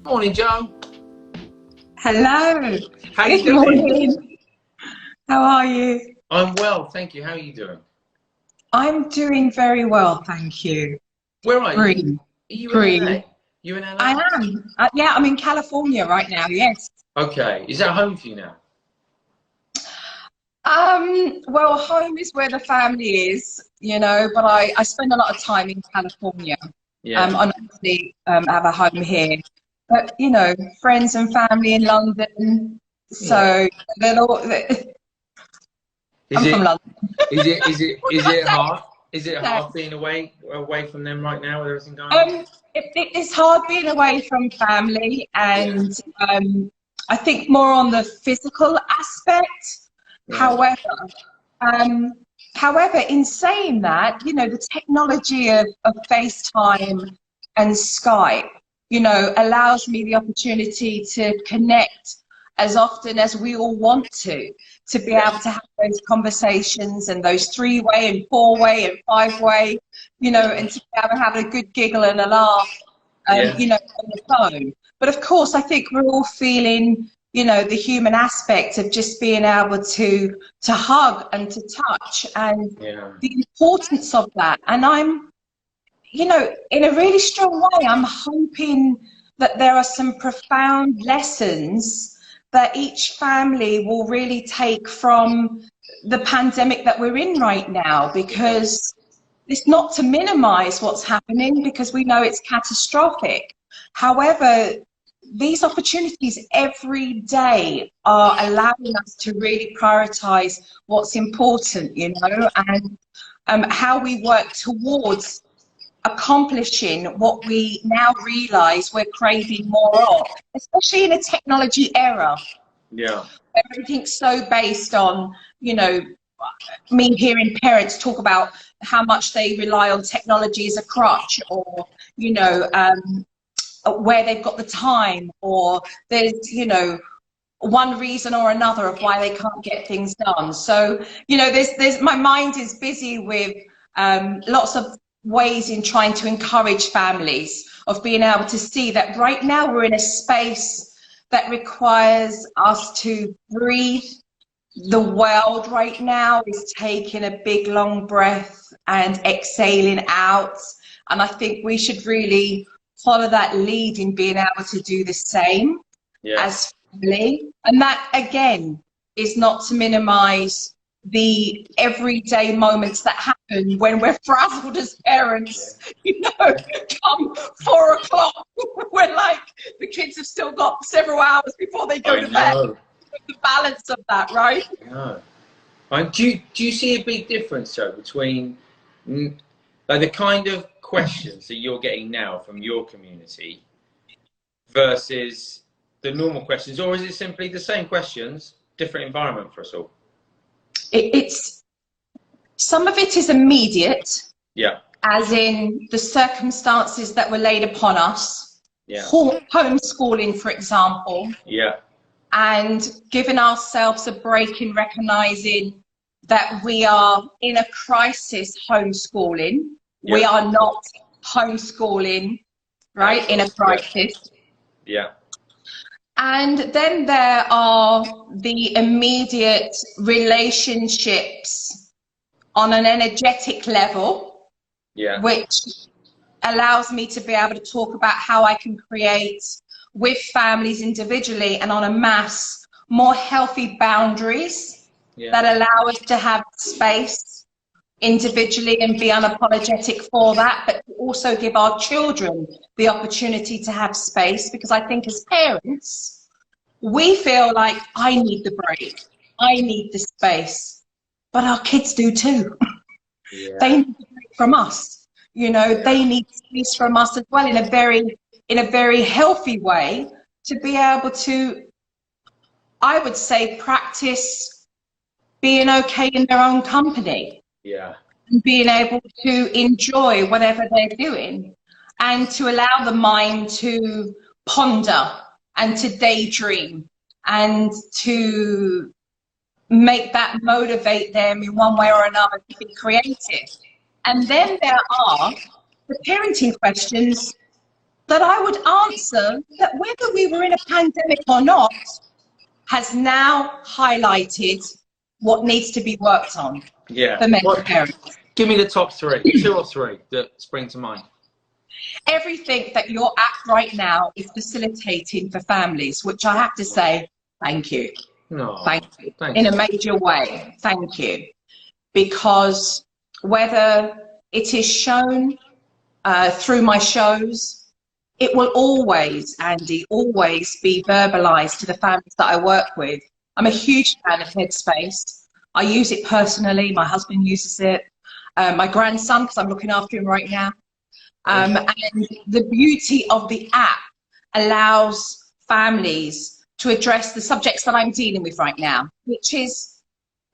Morning, Joe. Hello. How you Good doing? morning. How are you? I'm well, thank you. How are you doing? I'm doing very well, thank you. Where are you? Breathe. Are you in LA? Breathe. You in LA? I am. Yeah, I'm in California right now, yes. Okay. Is that home for you now? Well, home is where the family is, but I spend a lot of time in California. Yeah. And obviously have a home here. But, friends and family in London. So they're all, I'm from London. Is it hard? Is it hard being away from them right now with everything going on? It's hard being away from family, and I think more on the physical aspect. Right. However, in saying that, the technology of FaceTime and Skype, allows me the opportunity to connect as often as we all want to be able to have those conversations and those 3-way and 4-way and 5-way, and to be able to have a good giggle and a laugh, on the phone. But of course, I think we're all feeling, the human aspect of just being able to hug and to touch and the importance of that. And I'm, in a really strong way, I'm hoping that there are some profound lessons that each family will really take from the pandemic that we're in right now, because it's not to minimize what's happening, because we know it's catastrophic. However, these opportunities every day are allowing us to really prioritize what's important, and how we work towards accomplishing what we now realize we're craving more of, especially in a technology era. Yeah. Everything's so based on, me hearing parents talk about how much they rely on technology as a crutch, or, where they've got the time, or there's, one reason or another of why they can't get things done. So, there's my mind is busy with lots of ways in trying to encourage families of being able to see that right now we're in a space that requires us to breathe. The world right now is taking a big long breath and exhaling out, and I think we should really follow that lead in being able to do the same as family. And that again is not to minimize the everyday moments that happen when we're frazzled as parents, come 4 o'clock, we're like, the kids have still got several hours before they go to bed. The balance of that, right? Do you see a big difference, though, between like the kind of questions that you're getting now from your community versus the normal questions, or is it simply the same questions, different environment for us all? It's some of it is immediate, as in the circumstances that were laid upon us, homeschooling, for example, and giving ourselves a break in recognizing that we are in a crisis homeschooling. We are not homeschooling, right, in a crisis. And then there are the immediate relationships on an energetic level, which allows me to be able to talk about how I can create with families individually and on a mass more healthy boundaries that allow us to have space individually and be unapologetic for that, but also give our children the opportunity to have space, because I think as parents, we feel like, I need the break, I need the space, but our kids do too. They need the break from us, they need space from us as well, in a very healthy way, to be able to, I would say, practice being okay in their own company. And being able to enjoy whatever they're doing, and to allow the mind to ponder and to daydream and to make that motivate them in one way or another to be creative. And then there are the parenting questions that I would answer that whether we were in a pandemic or not has now highlighted what needs to be worked on for many parents. Give me the top three, 2 or 3 that spring to mind. Everything that you're at right now is facilitating for families, which I have to say, thank you. No, thank you. Thanks. In a major way, thank you. Because whether it is shown through my shows, it will always, Andy, always be verbalized to the families that I work with. I'm a huge fan of Headspace. I use it personally. My husband uses it. My grandson, because I'm looking after him right now. And the beauty of the app allows families to address the subjects that I'm dealing with right now, which is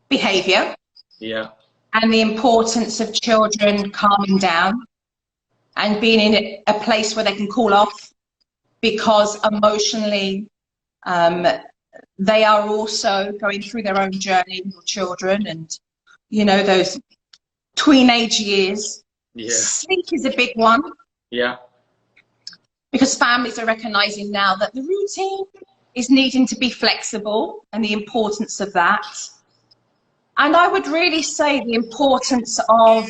behavior. Yeah. And the importance of children calming down and being in a place where they can cool off, because emotionally they are also going through their own journey, your children, and you know, those teenage years. Yeah. Sleep is a big one. Yeah. Because families are recognizing now that the routine is needing to be flexible, and the importance of that. And I would really say the importance of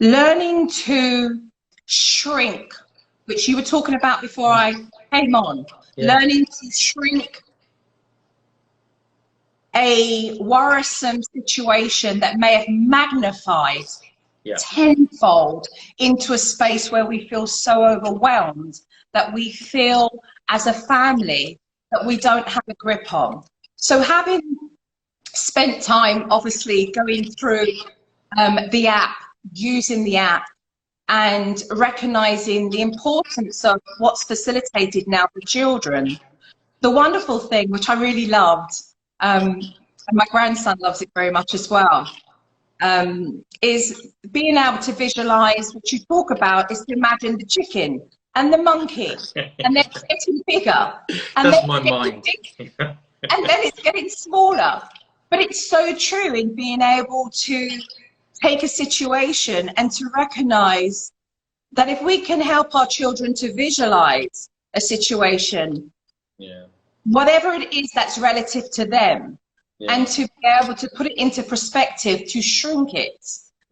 learning to shrink, which you were talking about before I came on. Yeah. Learning to shrink a worrisome situation that may have magnified tenfold into a space where we feel so overwhelmed that we feel as a family that we don't have a grip on. So having spent time obviously going through the app, using the app, and recognizing the importance of what's facilitated now for children, the wonderful thing, which I really loved, and my grandson loves it very much as well, is being able to visualize, what you talk about, is to imagine the chicken and the monkey, and they're getting bigger. And that's my mind. And then it's getting smaller. But it's so true in being able to take a situation and to recognize that if we can help our children to visualize a situation, whatever it is that's relative to them, and to be able to put it into perspective, to shrink it,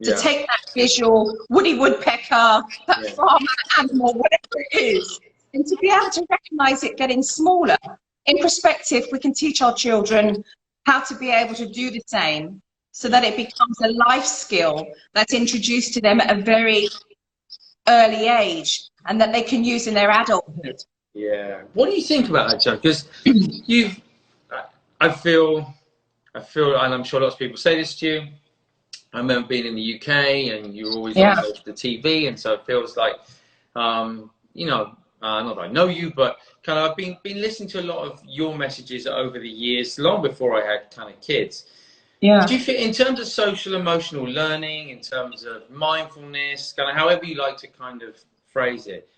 to take that visual woody woodpecker, that farm animal, whatever it is, and to be able to recognize it getting smaller. In perspective, we can teach our children how to be able to do the same, so that it becomes a life skill that's introduced to them at a very early age, and that they can use in their adulthood. Yeah. What do you think about that, Jo? Because I feel, and I'm sure lots of people say this to you, I remember being in the UK and you were always on the TV, and so it feels like, you know, not that I know you, but kind of I've been listening to a lot of your messages over the years, long before I had kind of kids. Yeah. Do you feel, in terms of social emotional learning, in terms of mindfulness, kind of however you like to kind of phrase it,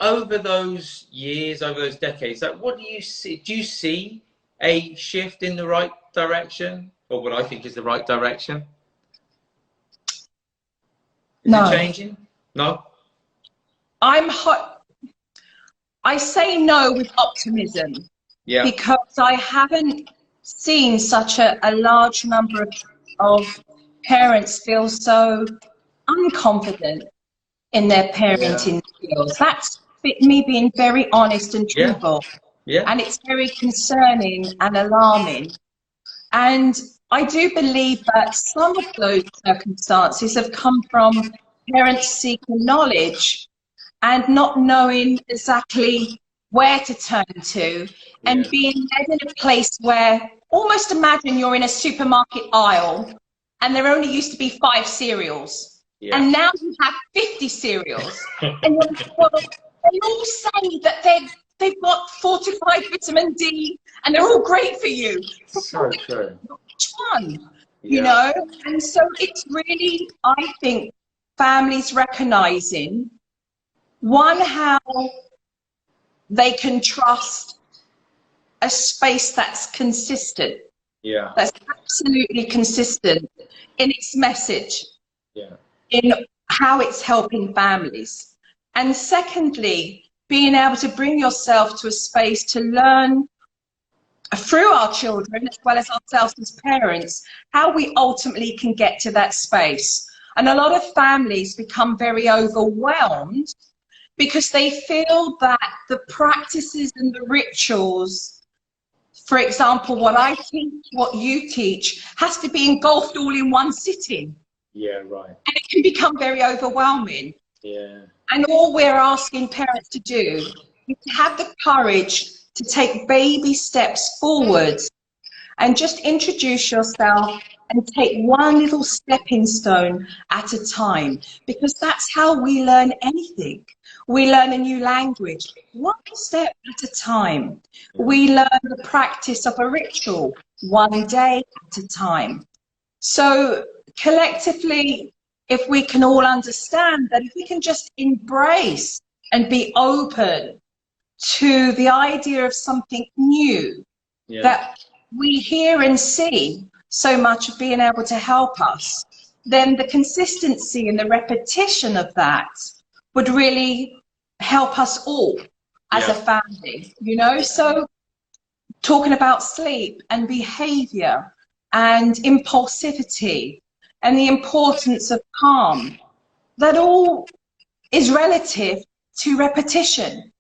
over those years, over those decades, like, what do you see? Do you see a shift in the right direction, or what I think is the right direction? Is it changing? No? I say no with optimism, because I haven't seen such a large number of parents feel so unconfident in their parenting skills. That's me being very honest and truthful. And it's very concerning and alarming. And I do believe that some of those circumstances have come from parents seeking knowledge and not knowing exactly where to turn to, and being led in a place where, almost imagine you're in a supermarket aisle and there only used to be 5 cereals, and now you have 50 cereals, and you're like, well, they all say that they've got fortified vitamin D and they're all great for you. So true. Which one? You know? And so it's really, I think, families recognizing, one, how they can trust a space that's consistent, that's absolutely consistent in its message, in how it's helping families, And secondly, being able to bring yourself to a space to learn through our children as well as ourselves as parents, how we ultimately can get to that space. And a lot of families become very overwhelmed because they feel that the practices and the rituals, for example, what I teach, what you teach, has to be engulfed all in one sitting. Yeah, right. And it can become very overwhelming. Yeah. And all we're asking parents to do is to have the courage to take baby steps forward and just introduce yourself and take one little stepping stone at a time, because that's how we learn anything. We learn a new language, one step at a time. We learn the practice of a ritual, one day at a time. So collectively, if we can all understand that, if we can just embrace and be open to the idea of something new, that we hear and see so much of being able to help us, then the consistency and the repetition of that would really help us all as a family, you know? So talking about sleep and behavior and impulsivity and the importance of calm, that all is relative to repetition.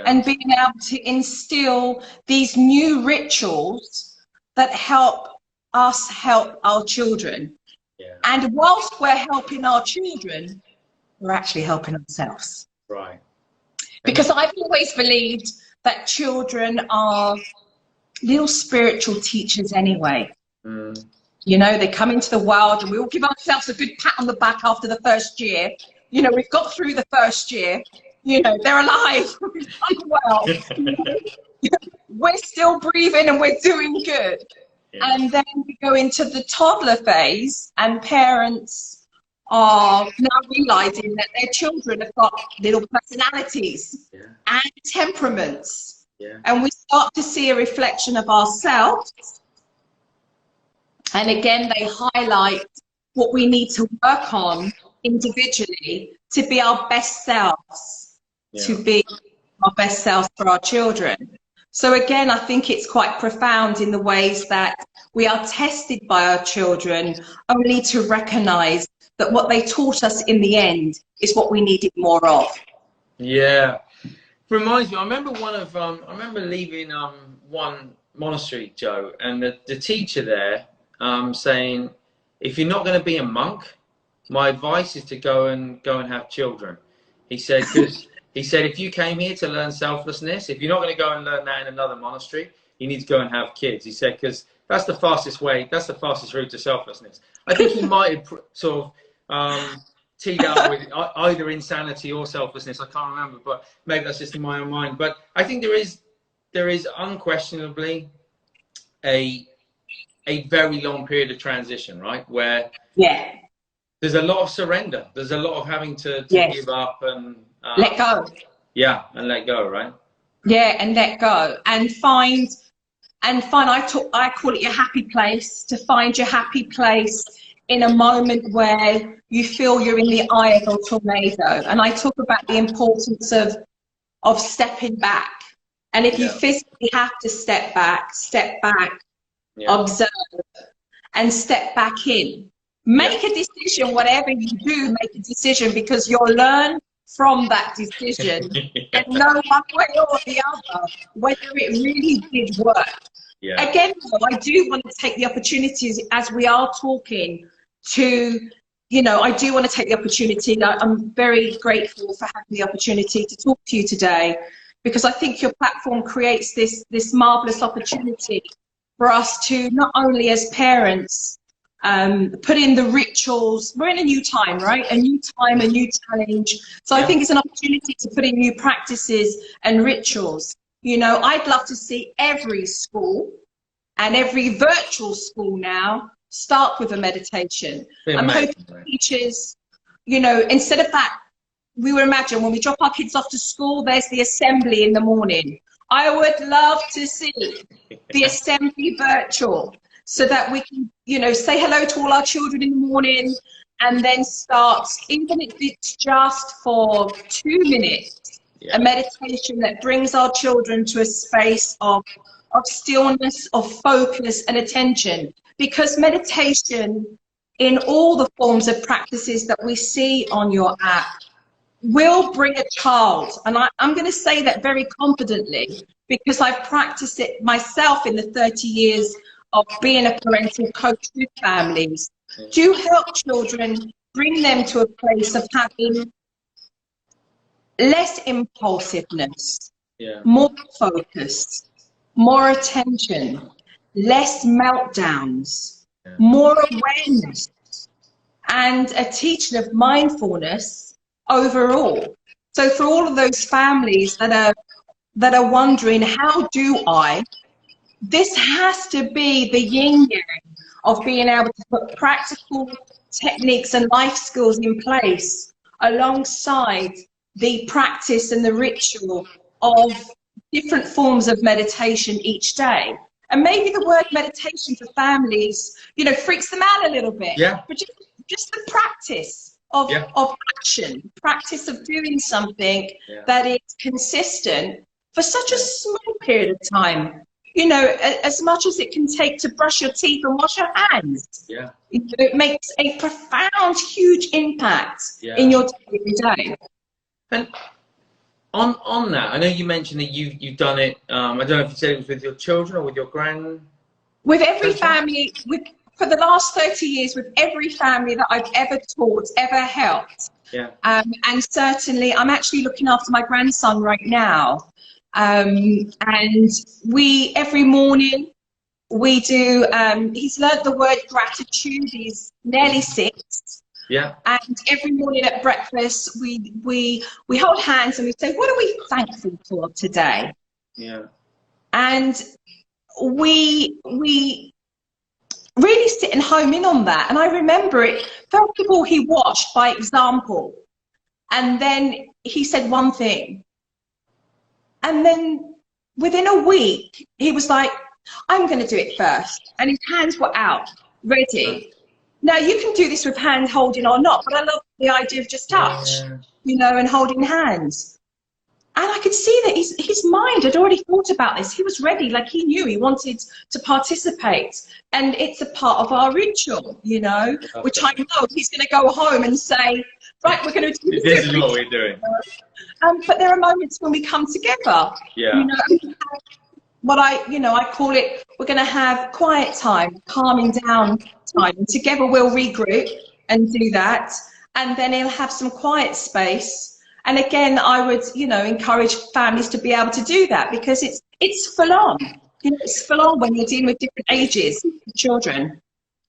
And being able to instill these new rituals that help us help our children. And whilst we're helping our children, we're actually helping ourselves. Right. Because I've always believed that children are little spiritual teachers anyway. You know, they come into the world and we all give ourselves a good pat on the back after the first year. You know, we've got through the first year. You know, they're alive, we've done well. We're still breathing and we're doing good. And then we go into the toddler phase, and parents are now realizing that their children have got little personalities and temperaments. And we start to see a reflection of ourselves. And again, they highlight what we need to work on individually to be our best selves. To be our best selves for our children. So again, I think it's quite profound in the ways that we are tested by our children, only to recognize that what they taught us in the end is what we needed more of. Yeah, reminds me. I remember I remember leaving one monastery, Joe, and the teacher there saying, if you're not going to be a monk, my advice is to go and have children. He said, because he said, if you came here to learn selflessness, if you're not going to go and learn that in another monastery, you need to go and have kids. He said, because that's the fastest way, that's the fastest route to selflessness. I think he might have sort of teed up with either insanity or selflessness. I can't remember, but maybe that's just in my own mind. But I think there is unquestionably a very long period of transition, right? Where there's a lot of surrender. There's a lot of having to give up and let go. Yeah, and let go, right? Yeah, and let go, and find. I call it your happy place. To find your happy place in a moment where you feel you're in the eye of a tornado. And I talk about the importance of stepping back. And if you physically have to step back, observe, and step back in. Make a decision. Whatever you do, make a decision, because you'll learn from that decision and know one way or the other whether it really did work. Again, though, I do want to take the opportunities as we are talking to, you know, I do want to take the opportunity. I'm very grateful for having the opportunity to talk to you today, because I think your platform creates this marvelous opportunity for us to not only as parents put in the rituals. We're in a new time, right? A new time, a new challenge. So I think it's an opportunity to put in new practices and rituals. You know, I'd love to see every school and every virtual school now start with a meditation. I'm hoping teachers, you know, instead of that, we would imagine when we drop our kids off to school, there's the assembly in the morning. I would love to see the assembly virtual, so that we can, you know, say hello to all our children in the morning and then start, even if it's just for 2 minutes, a meditation that brings our children to a space of stillness, of focus and attention. Because meditation, in all the forms of practices that we see on your app, will bring a child, and I'm going to say that very confidently because I've practiced it myself in the 30 years of being a parental coach with families, to help children, bring them to a place of having less impulsiveness, more focus, more attention, less meltdowns, more awareness, and a teaching of mindfulness overall. So for all of those families that are wondering, how do I, this has to be the yin yang of being able to put practical techniques and life skills in place alongside the practice and the ritual of different forms of meditation each day. And maybe the word meditation for families, you know, freaks them out a little bit. Yeah. But just the practice of action, practice of doing something that is consistent for such a small period of time. You know, as much as it can take to brush your teeth and wash your hands. Yeah. It makes a profound, huge impact in your daily day. And on that, I know you mentioned that you've done it. I don't know if you said it was with your children or with your with every family, for the last 30 years, with every family that I've ever taught, ever helped. Yeah. And certainly, I'm actually looking after my grandson right now. And we, every morning, we do, he's learnt the word gratitude, he's nearly 6. Yeah. And every morning at breakfast, we hold hands and we say, what are we thankful for today? Yeah. And we really sit and home in on that. And I remember it, first of all, he watched by example. And then he said one thing. And then within a week, he was like, I'm going to do it first. And his hands were out, ready. Now, you can do this with hand holding or not, but I love the idea of just touch, you know, and holding hands. And I could see that his mind had already thought about this. He was ready, like he knew he wanted to participate. And it's a part of our ritual, you know, which I know he's going to go home and say, right, we're going to do this. This is what we're doing. But there are moments when we come together. Yeah. You know, I call it, we're going to have quiet time, calming down time. And together we'll regroup and do that. And then he'll have some quiet space. And again, I would, you know, encourage families to be able to do that because it's full on. You know, it's full on when you're dealing with different ages of children.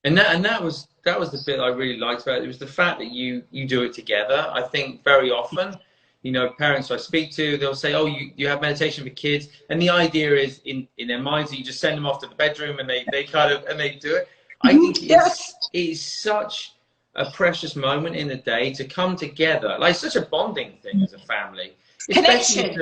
And that was the bit I really liked about it. It was the fact that you do it together. I think very often, you know, parents I speak to, they'll say, oh, you have meditation for kids. And the idea is in their minds that you just send them off to the bedroom and they do it. I think it's such a precious moment in the day to come together. Like, it's such a bonding thing as a family. Especially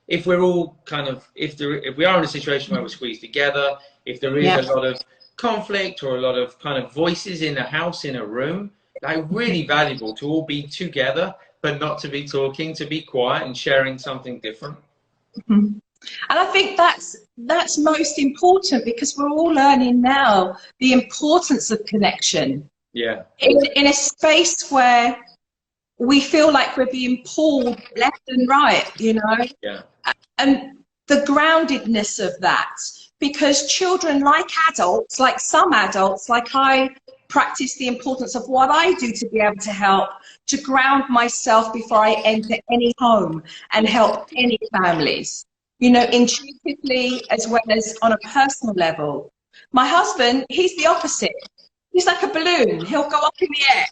if we're all kind of, if we are in a situation where we're squeezed together, if there is a lot of conflict or a lot of kind of voices in a house, in a room, like really valuable to all be together, but not to be talking, to be quiet and sharing something different. And I think that's most important because we're all learning now the importance of connection. Yeah. In a space where we feel like we're being pulled left and right, you know. Yeah. And the groundedness of that, because children, like adults, like some adults, like I practice the importance of what I do to be able to help, to ground myself before I enter any home and help any families, you know, intuitively as well as on a personal level. My husband, he's the opposite. He's like a balloon. He'll go up in the air.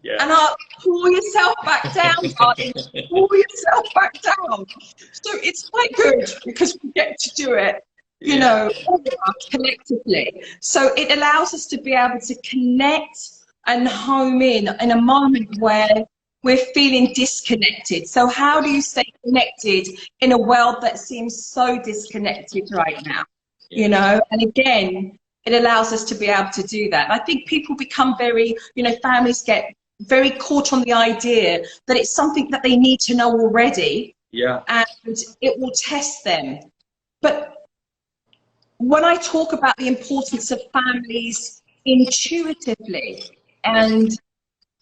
Yeah. And I'll pull yourself back down, darling. Pull yourself back down. So it's quite good because we get to do it, you know, collectively. So it allows us to be able to connect and home in a moment where we're feeling disconnected. So how do you stay connected in a world that seems so disconnected right now? You know, and again, it allows us to be able to do that. I think people become very, you know, families get very caught on the idea that it's something that they need to know already. Yeah. And it will test them. But when I talk about the importance of families intuitively and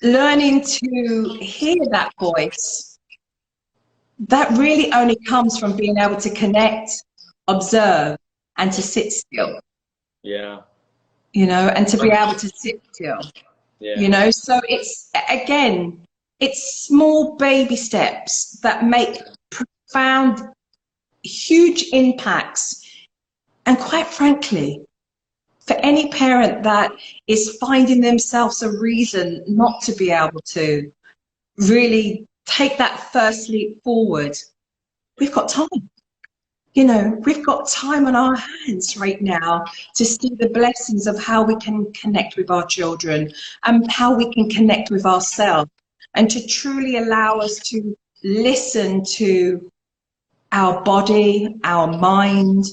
learning to hear that voice, that really only comes from being able to connect, observe, and to sit still. Yeah. You know, and to be able to sit still. Yeah. You know, so it's, again, it's small baby steps that make profound, huge impacts. And quite frankly, for any parent that is finding themselves a reason not to be able to really take that first leap forward, we've got time. You know, we've got time on our hands right now to see the blessings of how we can connect with our children and how we can connect with ourselves, and to truly allow us to listen to our body, our mind,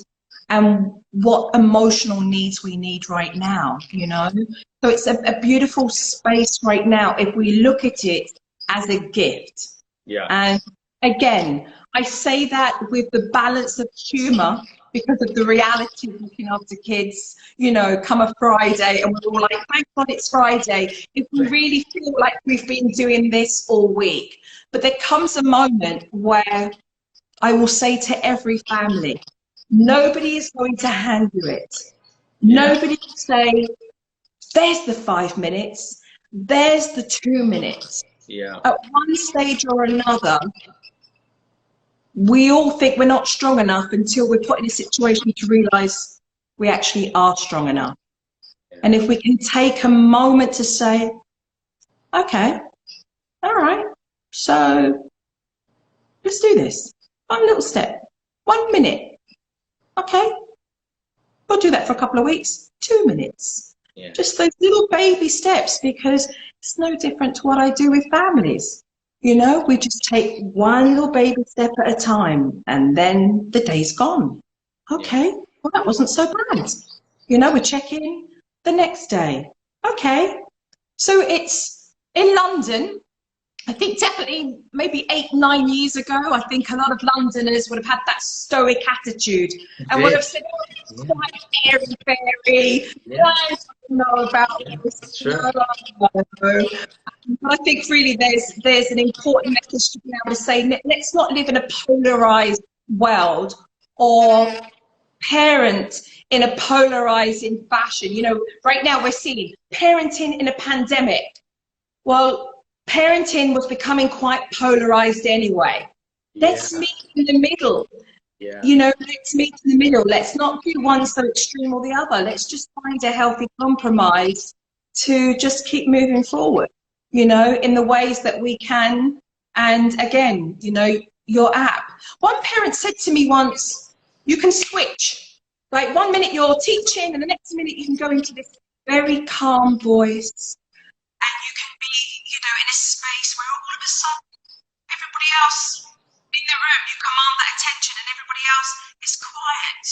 and what emotional needs we need right now, you know. So it's a beautiful space right now if we look at it as a gift. Yeah. And again, I say that with the balance of humor, because of the reality of looking after kids, you know, come a Friday and we're all like, thank God it's Friday, if we really feel like we've been doing this all week. But there comes a moment where I will say to every family, nobody is going to hand you it. Nobody will say, there's the 5 minutes, there's the 2 minutes. Yeah. At one stage or another, we all think we're not strong enough until we're put in a situation to realize we actually are strong enough. Yeah. And if we can take a moment to say, okay, all right, so let's do this. One little step, 1 minute. Okay, we'll do that for a couple of weeks, 2 minutes. Yeah. Just those little baby steps, because it's no different to what I do with families. You know, we just take one little baby step at a time, and then the day's gone. Okay, well, that wasn't so bad. You know, we check in the next day. Okay, so it's in London. I think definitely maybe 8, 9 years ago, I think a lot of Londoners would have had that stoic attitude and would have said, oh, it's quite airy-fairy. I don't know about this. Sure. But I think really there's an important message to be able to say, let's not live in a polarized world or parent in a polarizing fashion. You know, right now we're seeing parenting in a pandemic. Well, parenting was becoming quite polarized anyway. Let's meet in the middle. Yeah. You know, let's meet in the middle. Let's not do one so extreme or the other. Let's just find a healthy compromise to just keep moving forward, you know, in the ways that we can. And again, you know, your app. One parent said to me once, you can switch. Like 1 minute you're teaching and the next minute you can go into this very calm voice. And you can be, you know, in a space where all of a sudden everybody else in the room, you command that attention and everybody else is quiet.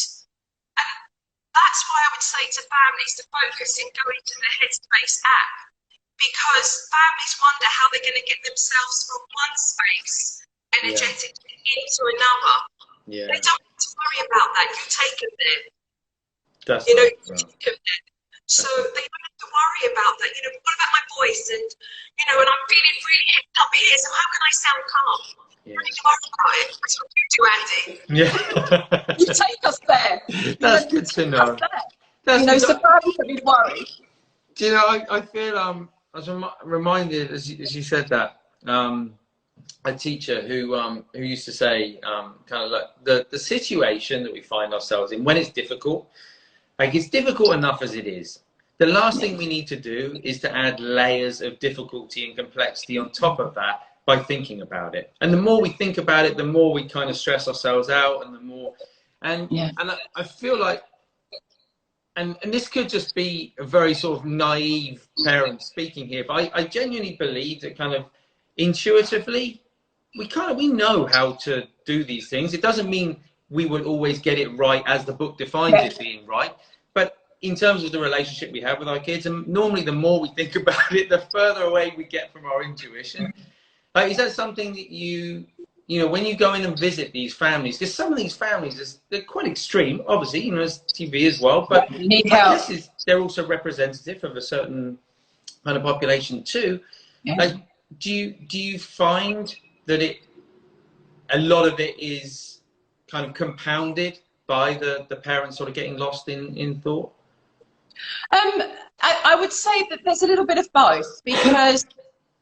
And that's why I would say to families to focus and go into the Headspace app, because families wonder how they're going to get themselves from one space energetically into another. Yeah. They don't have to worry about that. You take them there. That's you know, right. you take them there. So they don't have to worry about that. You know, what about my voice? And, you know, and I'm feeling really hipped up here, so how can I sound calm? Yeah. Really worry about it. That's what you do, Andy. Yeah. You take us there. That's good to know. That's you know, good so families don't need worry. Do you know, I feel, I was reminded, as you said that, a teacher who used to say, kind of like, the situation that we find ourselves in, when it's difficult, like it's difficult enough as it is. The last thing we need to do is to add layers of difficulty and complexity on top of that by thinking about it. And the more we think about it, the more we kind of stress ourselves out, and the more, and I feel like, and this could just be a very sort of naive parent speaking here, but I genuinely believe that kind of intuitively, we know how to do these things. It doesn't mean we will always get it right as the book defines it being right, but in terms of the relationship we have with our kids, and normally the more we think about it, the further away we get from our intuition. Like, is that something that you know, when you go in and visit these families, because some of these families, they're quite extreme, obviously, you know, as TV as well, but You need help. they're also representative of a certain kind of population too. Yeah. Like, do you find that a lot of it is kind of compounded by the parents sort of getting lost in thought? I would say that there's a little bit of both, because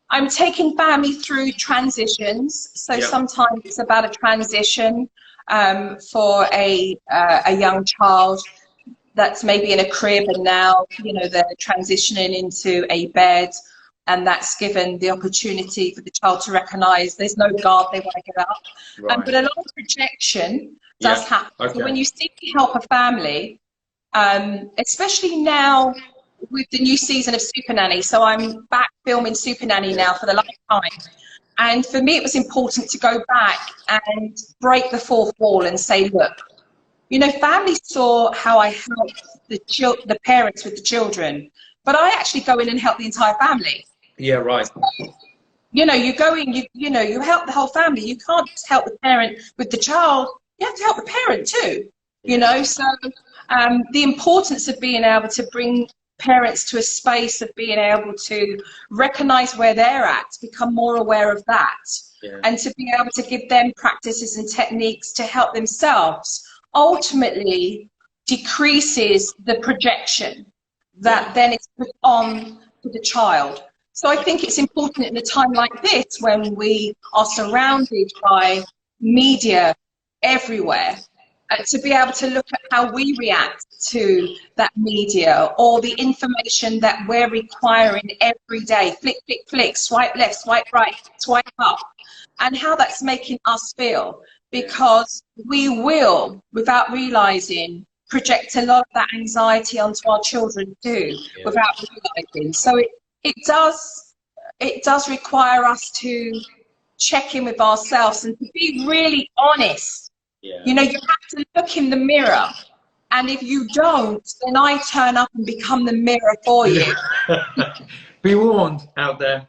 I'm taking family through transitions. So sometimes it's about a transition for a young child that's maybe in a crib, and now, you know, they're transitioning into a bed, and that's given the opportunity for the child to recognize there's no guard, they want to get up. Right. But a lot of projection does happen. Okay. So when you seek to help a family, especially now with the new season of Super Nanny, so I'm back filming Super Nanny now for the last time, and for me it was important to go back and break the fourth wall and say, look, you know, families saw how I helped the parents with the children, but I actually go in and help the entire family. Yeah, right. You know, you go in, you know, you help the whole family. You can't just help the parent with the child. You have to help the parent too. You know, so the importance of being able to bring parents to a space of being able to recognize where they're at, become more aware of that, and to be able to give them practices and techniques to help themselves, ultimately decreases the projection that then is put on to the child. So I think it's important in a time like this, when we are surrounded by media everywhere, to be able to look at how we react to that media, or the information that we're requiring every day. Flick, flick, flick, swipe left, swipe right, swipe up, and how that's making us feel. Because we will, without realizing, project a lot of that anxiety onto our children too, without realizing. So it does require us to check in with ourselves and to be really honest. You know, you have to look in the mirror, and if you don't, then I turn up and become the mirror for you. Be warned out there.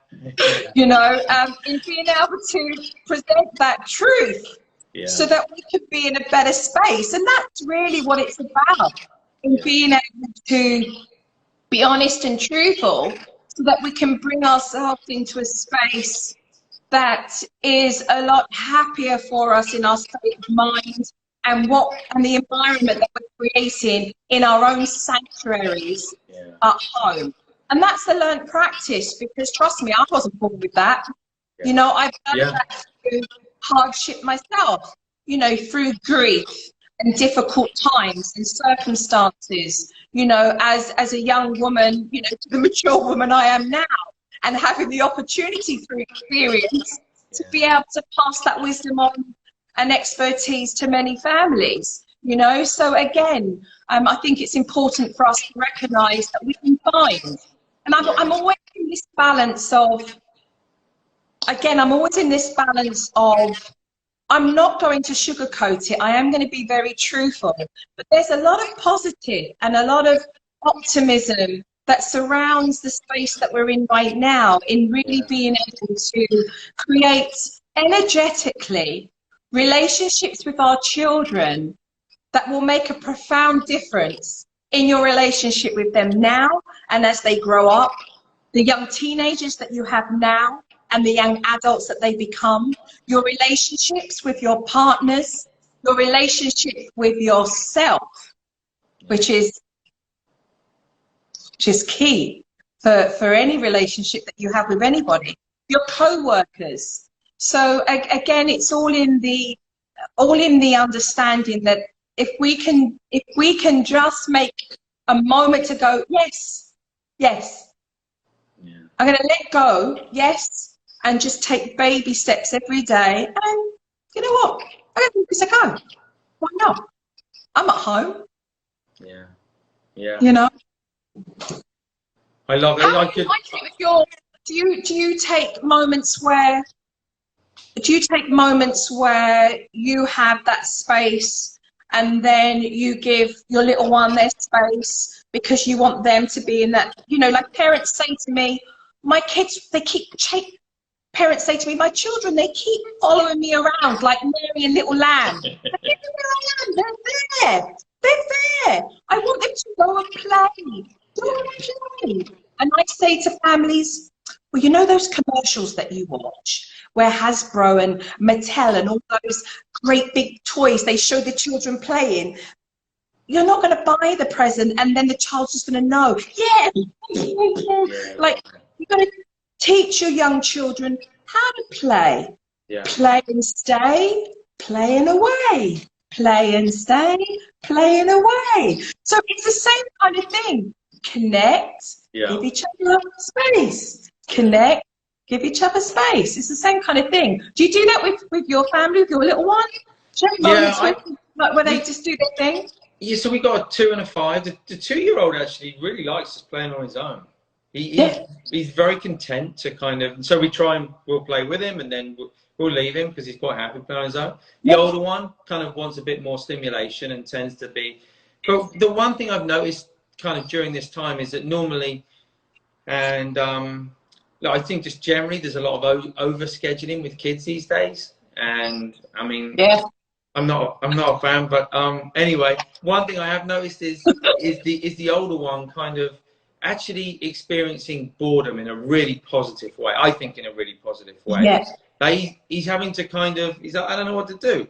You know, in being able to present that truth, so that we could be in a better space. And that's really what it's about, in being able to be honest and truthful, so that we can bring ourselves into a space that is a lot happier for us in our state of mind, and the environment that we're creating in our own sanctuaries at home. And that's a learned practice, because trust me, I wasn't born with that. You know, I've done that through hardship myself, you know, through grief and difficult times and circumstances, you know, as a young woman, you know, to the mature woman I am now, and having the opportunity through experience to be able to pass that wisdom on and expertise to many families, you know. So again, I think it's important for us to recognize that we can find, and I'm always in this balance of, again, I'm always in this balance of, I'm not going to sugarcoat it. I am going to be very truthful, but there's a lot of positive and a lot of optimism that surrounds the space that we're in right now, in really being able to create energetically relationships with our children that will make a profound difference in your relationship with them now and as they grow up, the young teenagers that you have now and the young adults that they become, your relationships with your partners, your relationship with yourself, which is key for any relationship that you have with anybody, your co-workers. So again, it's all in the understanding that if we can just make a moment to go, yes, I'm going to let go, yes, and just take baby steps every day. And you know what? I'm going to give this a go. Why not? I'm at home. Yeah. You know. I love it. How do you like it with your? Do you take moments where? Do you take moments where you have that space, and then you give your little one their space, because you want them to be in that, you know, like parents say to me, my kids, parents say to me, my children, they keep following me around like Mary and Little Lamb. They're there. They're there. I want them to go and play. Go and play. And I say to families, well, you know those commercials that you watch where Hasbro and Mattel and all those great big toys, they show the children playing? You're not going to buy the present and then the child's just going to know. Yeah. Like, you've got to teach your young children how to play. Yeah. Play and stay, play and away. Play and stay, play and away. So it's the same kind of thing. Connect, give each other space. Connect, give each other space. It's the same kind of thing. Do you do that with your family, with your little one? Do you have moments where they just do their thing? Yeah, so we got a 2 and a 5. The 2-year-old actually really likes just playing on his own. He's very content to kind of, so we'll play with him, and then we'll leave him because he's quite happy playing on his own. The older one kind of wants a bit more stimulation and tends to be, but the one thing I've noticed kind of during this time is that normally, and I think just generally there's a lot of over scheduling with kids these days, and I mean, I'm not a fan, but anyway, one thing I have noticed is the older one kind of actually experiencing boredom in a really positive way. I think in a really positive way. Yes. Like he's having to kind of, he's like, I don't know what to do.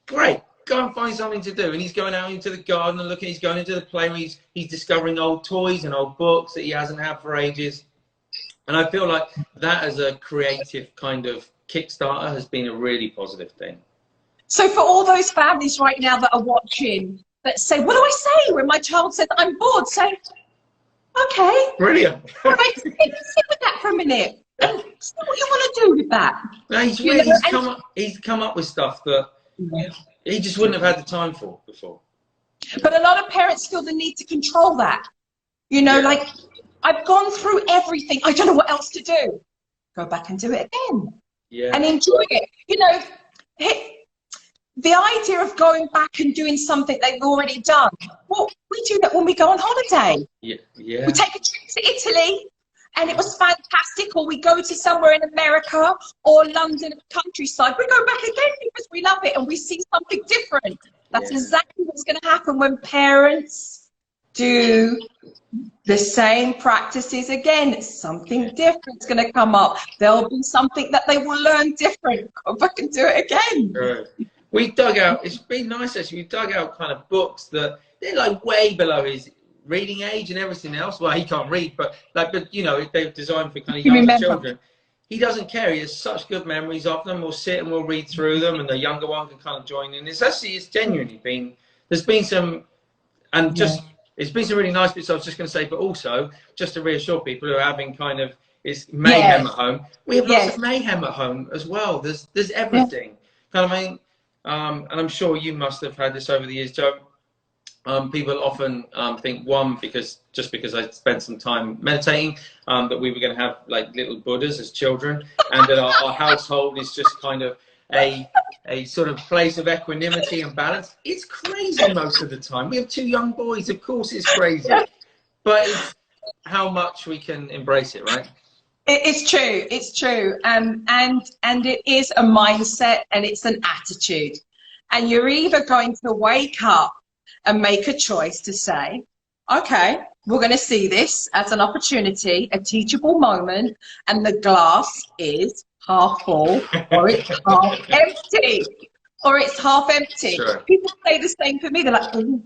Great, go and find something to do. And he's going out into the garden and looking, he's going into the playroom, he's discovering old toys and old books that he hasn't had for ages. And I feel like that as a creative kind of Kickstarter has been a really positive thing. So for all those families right now that are watching, that say, what do I say when my child says, I'm bored? Say, okay. Brilliant. All right, sit with that for a minute. And see what you want to do with that. No, he's come up with stuff that he just wouldn't have had the time for before. But a lot of parents feel the need to control that. You know, like, I've gone through everything. I don't know what else to do. Go back and do it again. Yeah. And enjoy it. You know, the idea of going back and doing something they've already done. Well, we do that when we go on holiday. Yeah. We take a trip to Italy and it was fantastic, or we go to somewhere in America or London countryside. We go back again because we love it and we see something different. That's exactly what's going to happen when parents do the same practices again. Something different's going to come up. There'll be something that they will learn different. Go back and do it again. Right. We dug out, it's been nice actually, we dug out kind of books that they're like way below his reading age and everything else. Well, he can't read, but you know, they're designed for kind of younger children. He doesn't care, he has such good memories of them. We'll sit and we'll read through them and the younger one can kind of join in. It's genuinely been, there's been some, and just, it's been some really nice bits I was just going to say, but also just to reassure people who are having kind of, it's mayhem at home. We have lots of mayhem at home as well. There's everything. Kind of, I mean, and I'm sure you must have had this over the years, Joe. People often think, just because I spent some time meditating, that we were going to have like little Buddhas as children, and that our household is just kind of a sort of place of equanimity and balance. It's crazy most of the time. We have 2 young boys, of course it's crazy, but it's how much we can embrace it, right? It's true. It's true. And it is a mindset and it's an attitude. And you're either going to wake up and make a choice to say, okay, we're going to see this as an opportunity, a teachable moment, and the glass is half full or it's half empty. Or it's half empty. Sure. People say the same for me. They're like, oh,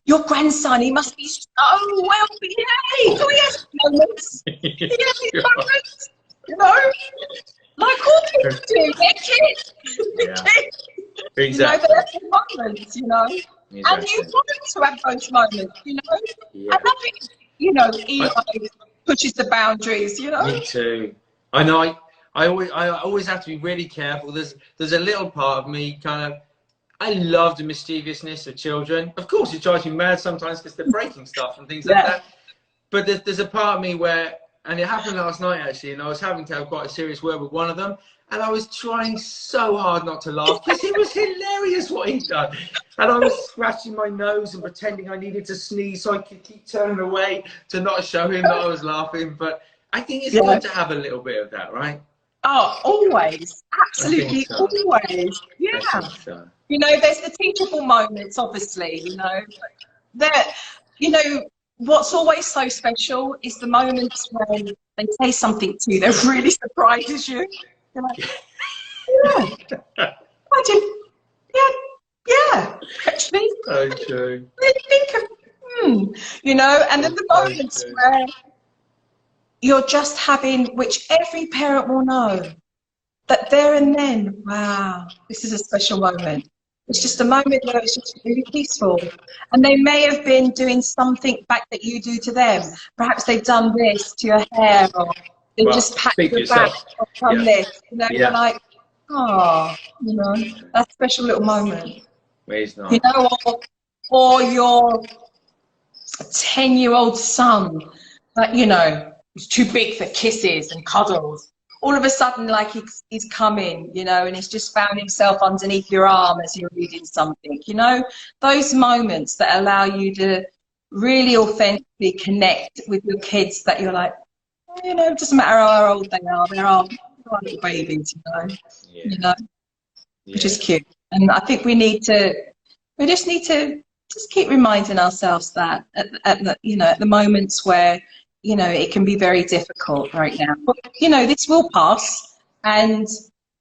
your grandson, he must be so well behaved. Oh, he has moments. He has his moments. You know? Like all kids do. They're kids. Exactly. You know, they have moments, you know? Exactly. And you want to have those moments, you know? I love it. You know, Eli pushes the boundaries, you know? Me too. I know. I always have to be really careful. There's a little part of me kind of, I love the mischievousness of children. Of course, it drives me mad sometimes because they're breaking stuff and things like that. But there's a part of me where and it happened last night actually, and I was having to have quite a serious word with one of them, and I was trying so hard not to laugh because it was hilarious what he'd done. And I was scratching my nose and pretending I needed to sneeze so I could keep turning away to not show him that I was laughing. But I think it's good to have a little bit of that, right? Oh, always. Absolutely, so. Always. Yeah. So. You know, there's the teachable moments, obviously, you know. That, you know, what's always so special is the moments when they say something to you that really surprises you. You're like, yeah, I did, yeah, actually. So true. Really think of, you know, and then the moments where you're just having, which every parent will know, that there and then, wow, this is a special moment. It's just a moment where it's just really peaceful. And they may have been doing something back that you do to them. Perhaps they've done this to your hair, or they just pat your back or done this. You know, you're like, oh, you know, that's a special little moment. It's nice. You know, or your 10-year-old son, that, you know, he's too big for kisses and cuddles. All of a sudden, like he's coming, you know, and he's just found himself underneath your arm as you're reading something, you know, those moments that allow you to really authentically connect with your kids, that you're like, you know, it doesn't matter how old they are, they're all little babies, you know, which is cute. And I think we just need to just keep reminding ourselves that at the, you know, at the moments where, you know, it can be very difficult right now. But, you know, this will pass, and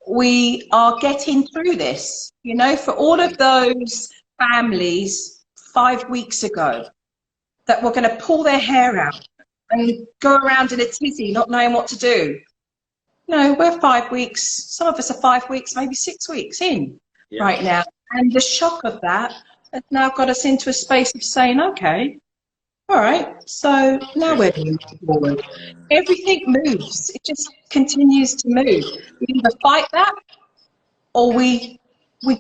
we are getting through this. You know, for all of those families 5 weeks ago that were going to pull their hair out and go around in a tizzy, not knowing what to do. You know, we're 5 weeks, some of us are 5 weeks, maybe 6 weeks in right now. And the shock of that has now got us into a space of saying, okay, all right, so now we're moving forward. Everything moves. It just continues to move. We either fight that or we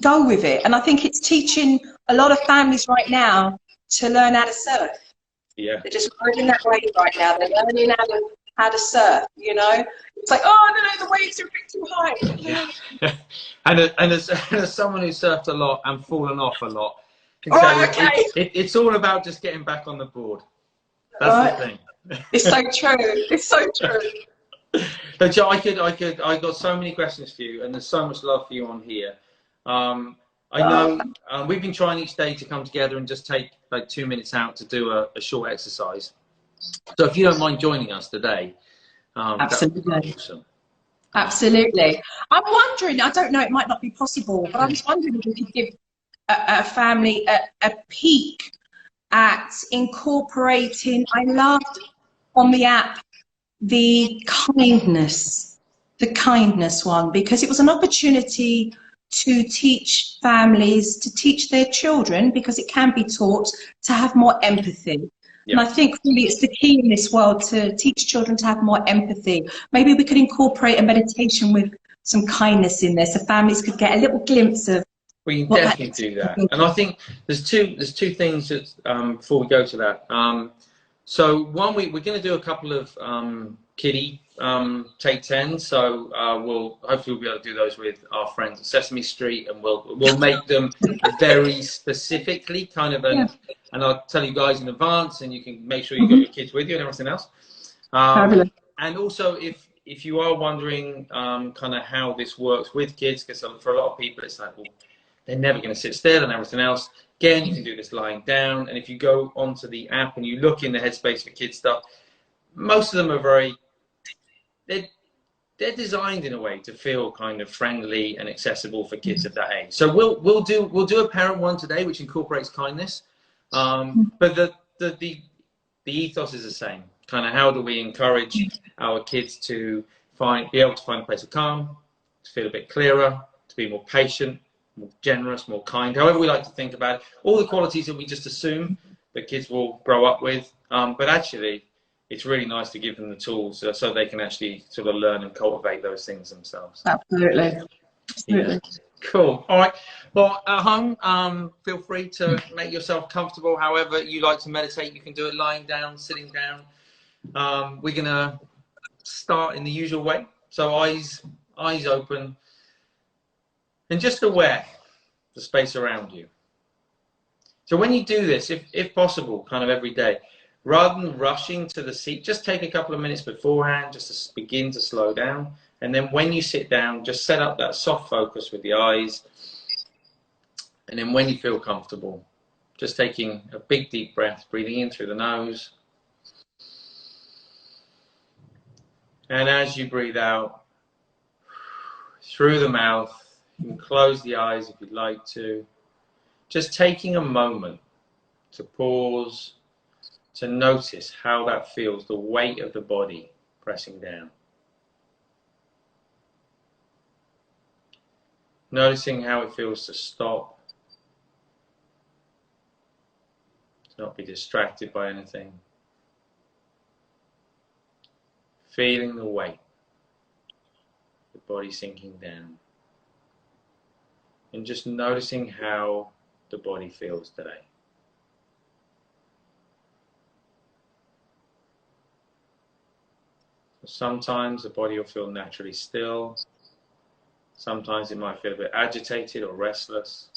go with it. And I think it's teaching a lot of families right now to learn how to surf. Yeah. They're just riding that wave right now. They're learning how to surf, you know? It's like, oh, no, the waves are a bit too high. Yeah. and as someone who surfed a lot and fallen off a lot, it's all about just getting back on the board. That's the thing. It's so true. It's so true. But Joe, I got so many questions for you, and there's so much love for you on here. I know we've been trying each day to come together and just take like 2 minutes out to do a short exercise. So if you don't mind joining us today, absolutely. That would be awesome. Absolutely. I'm wondering, I don't know, it might not be possible, but I was wondering if we could give a family a peek at incorporating, I loved on the app, the kindness one, because it was an opportunity to teach families, to teach their children, because it can be taught, to have more empathy. And I think really it's the key in this world, to teach children to have more empathy. Maybe we could incorporate a meditation with some kindness in there, so families could get a little glimpse of. We can definitely do that. And I think there's two things that before we go to that. So one, we're going to do a couple of kiddie take 10. So hopefully we'll be able to do those with our friends at Sesame Street, and we'll make them very specifically kind of and I'll tell you guys in advance, and you can make sure you got your kids with you and everything else. And also, if you are wondering kind of how this works with kids, because for a lot of people it's like, well, they're never going to sit still and everything else. Again, you can do this lying down, and if you go onto the app and you look in the Headspace for Kids stuff, most of them are they're designed in a way to feel kind of friendly and accessible for kids of that age. So we'll do a parent one today, which incorporates kindness. But the ethos is the same. Kind of how do we encourage our kids to be able to find a place of calm, to feel a bit clearer, to be more patient, more generous, more kind, however we like to think about it. All the qualities that we just assume that kids will grow up with. But actually, it's really nice to give them the tools so they can actually sort of learn and cultivate those things themselves. Absolutely. Absolutely. Yeah. Cool. All right. Well, at home, feel free to make yourself comfortable. However you like to meditate, you can do it lying down, sitting down. we're going to start in the usual way. So eyes open, and just aware the space around you. So when you do this, if possible, kind of every day, rather than rushing to the seat, just take a couple of minutes beforehand just to begin to slow down. And then when you sit down, just set up that soft focus with the eyes. And then when you feel comfortable, just taking a big deep breath, breathing in through the nose. And as you breathe out through the mouth, you can close the eyes if you'd like to. Just taking a moment to pause, to notice how that feels, the weight of the body pressing down. Noticing how it feels to stop, to not be distracted by anything. Feeling the weight, the body sinking down. And just noticing how the body feels today. Sometimes the body will feel naturally still. Sometimes it might feel a bit agitated or restless.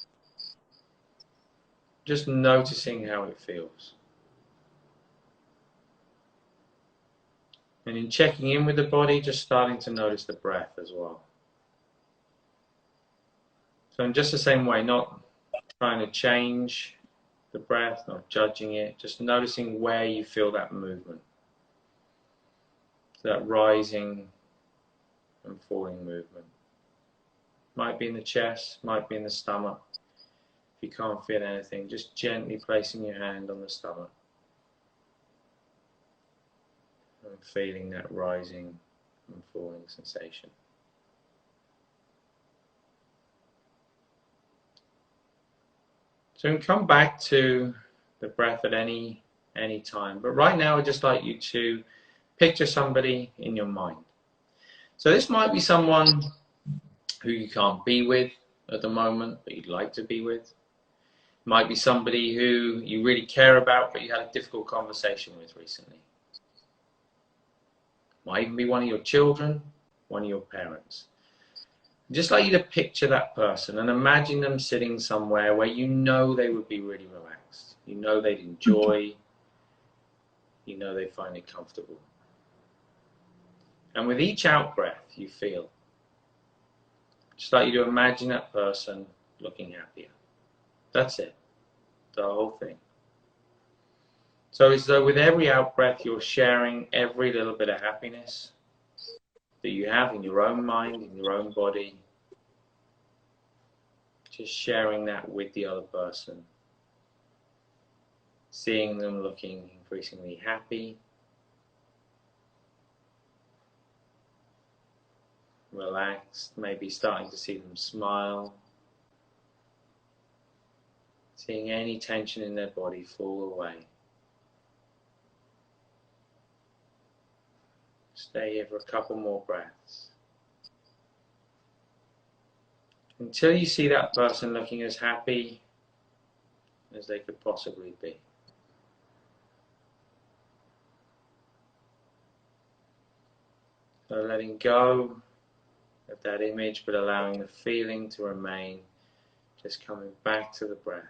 Just noticing how it feels. And in checking in with the body, just starting to notice the breath as well. So in just the same way, not trying to change the breath, not judging it, just noticing where you feel that movement. So that rising and falling movement. Might be in the chest, might be in the stomach. If you can't feel anything, just gently placing your hand on the stomach. And feeling that rising and falling sensation. So you can come back to the breath at any time. But right now I'd just like you to picture somebody in your mind. So this might be someone who you can't be with at the moment, but you'd like to be with. It might be somebody who you really care about, but you had a difficult conversation with recently. It might even be one of your children, one of your parents. Just like you to picture that person and imagine them sitting somewhere where you know they would be really relaxed. You know they'd enjoy. You know they'd find it comfortable. And with each out breath you feel, just like you to imagine that person looking happier. That's it. The whole thing. So it's though with every out breath you're sharing every little bit of happiness that you have in your own mind, in your own body. Just sharing that with the other person. Seeing them looking increasingly happy. Relaxed, maybe starting to see them smile. Seeing any tension in their body fall away. Stay here for a couple more breaths. Until you see that person looking as happy as they could possibly be. So letting go of that image, but allowing the feeling to remain, just coming back to the breath.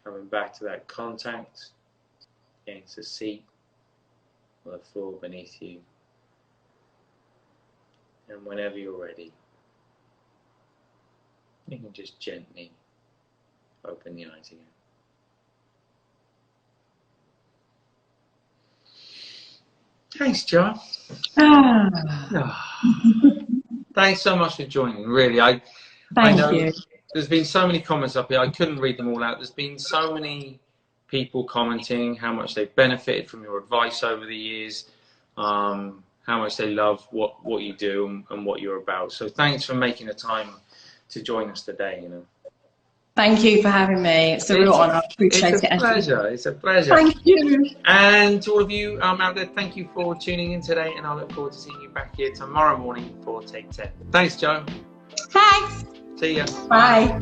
Coming back to that contact against the seat or the floor beneath you. And whenever you're ready, you can just gently open the eyes again. Thanks, John. Thanks so much for joining. Really, I know you. There's been so many comments up here. I couldn't read them all out. There's been so many people commenting how much they've benefited from your advice over the years, how much they love what you do and what you're about. So thanks for making the time to join us today. You know. Thank you for having me. It's a real honour. I appreciate it. It's a pleasure. It's a pleasure. Thank you. And to all of you out there, thank you for tuning in today, and I look forward to seeing you back here tomorrow morning for Take 10. Thanks, Joe. Thanks. See ya. Bye.